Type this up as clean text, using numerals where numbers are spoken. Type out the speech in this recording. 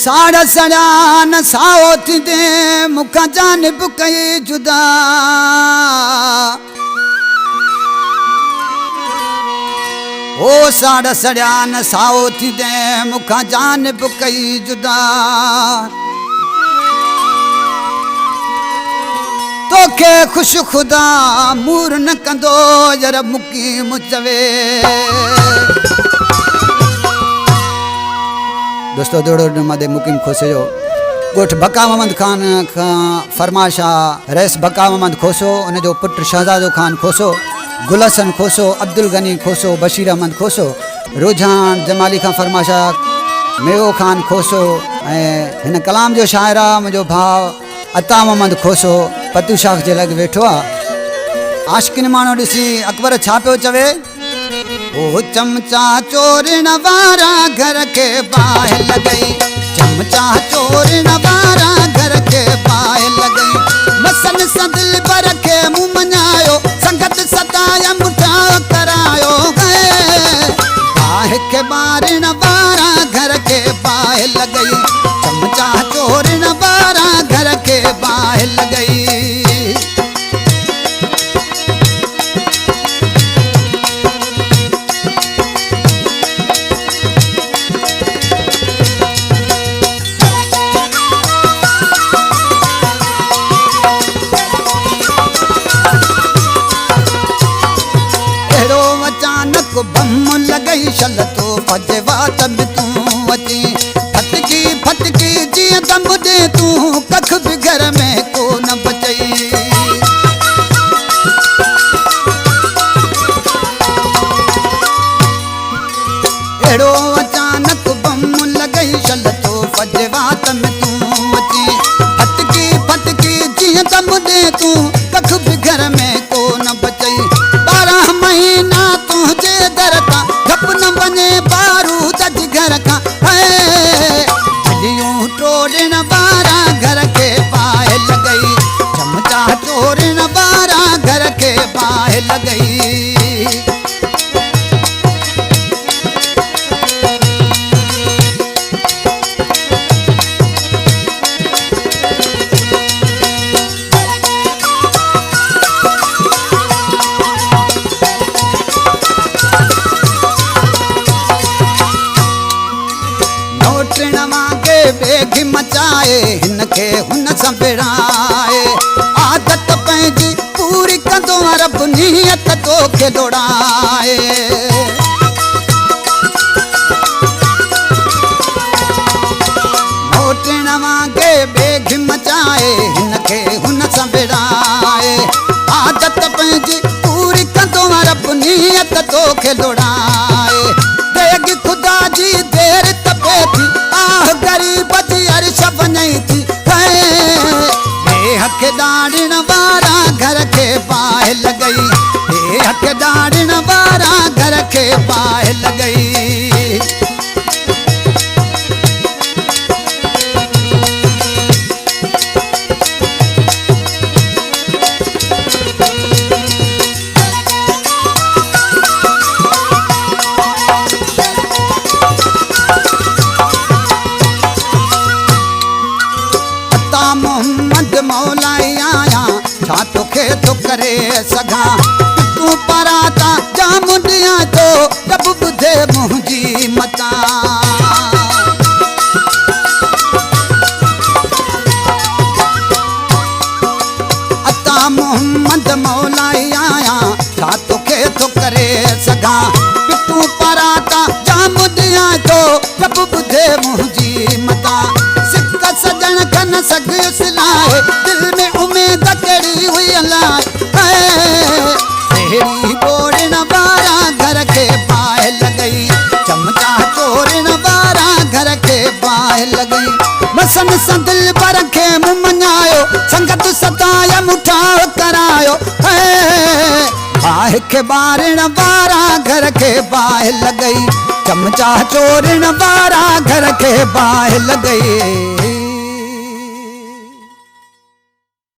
साड़ा सड़ा न साओ थींदे मुखां जानिब कई जुदा। ओ साड़ा सड़ा न साओ थींदे मुखां जानिब कई जुदा। तोखे खुश खुदा मूर न कंदो जरा मुकी मुचवे। दोस्तों दोड़ो मदे मुकीम खोसे जो गोठ बका मोहम्मद खान फरमाश आ रईस बका मोहम्मद खोसो उन जो पुट शहजादो खान खोसो गुलहसन खोसो अब्दुल गनी खोसो बशीर अहमद खोसो रुझान जमाली खान फरमाश मेओ खान खोसो ऐं हिन कलाम जो शाइर आहे मुंहिंजो भाउ अता मोहम्मद खोसो पतू शाख जे लॻ वेठो आहे। आशिकिन माण्हू ॾिसी अकबर छा पियो चवे, ओ चमचा चोरण वारा घर के बाहि लॻई, चमचा चोरण वारा घर के बाहि लॻई। मसन सदिल पर खे मुंहुं मञायो संगत सताया मुठा करायो है। बाहि के ॿारण वारा घर के बाहि लॻई, चमचा चोरण वारा घर के बाहि लॻई। बम लगई शल तो फजवा तब तू अची फटकी फटकी जिया दम दे तू कख भी घर में को न बचई। एड़ो अचानक बम लगई शल तो फजवा तब तू अची फटकी फटकी जिया दम दे तू कख भी घर में को न बचई। 12 महीना तुझे दरता घप न बने बारूद घर का है। टोड़न वारा घर के बाहि लॻई, चमचा चोरण वारा घर के बाहि लॻई। बेघी मचाए हिनखे हुन सां विड़ाए आदत पंहिंजी पूरी कंदो रब नियत तोखे दौड़ाए। मोटण वांगे बेघी मचाए हिनखे हुन सां विड़ाए आदत पंहिंजी पूरी कंदो रब नियत तोखे दौड़ाए। देगी खुदा जी देर तपे थी आह गरीब जी अर्श वञई थी हक ॾाड़ण वारा घर के बाहि लॻई, हक ॾाड़ण वारा घर के बाहि लॻई। मोहम्मद मौलाई आया छा तोखे तो करे सघां तूं पराता जाम ॾियां तो जब ॿुधे मुंहिंजी मता। अता मोहम्मद मौलाई आया छा तोखे तो करे सघां तूं पराता जाम ॾियां तो जब ॿुधे मुंहिंजी मता। सिक सजण खन सग सिलाए दिल में उम्मीद कड़ी हुई अलाए तेरी बोड़न वारा घर के बाहि लॻई, चमचा चोरण वारा घर के बाहि लॻई। मसन संदिल पर खे मुंहुं मञायो संगत सताया मुठा करायो बाहि के ॿारण वारा घर के बाहि लॻई, चमचा चोरण वारा घर के बाहि लॻई।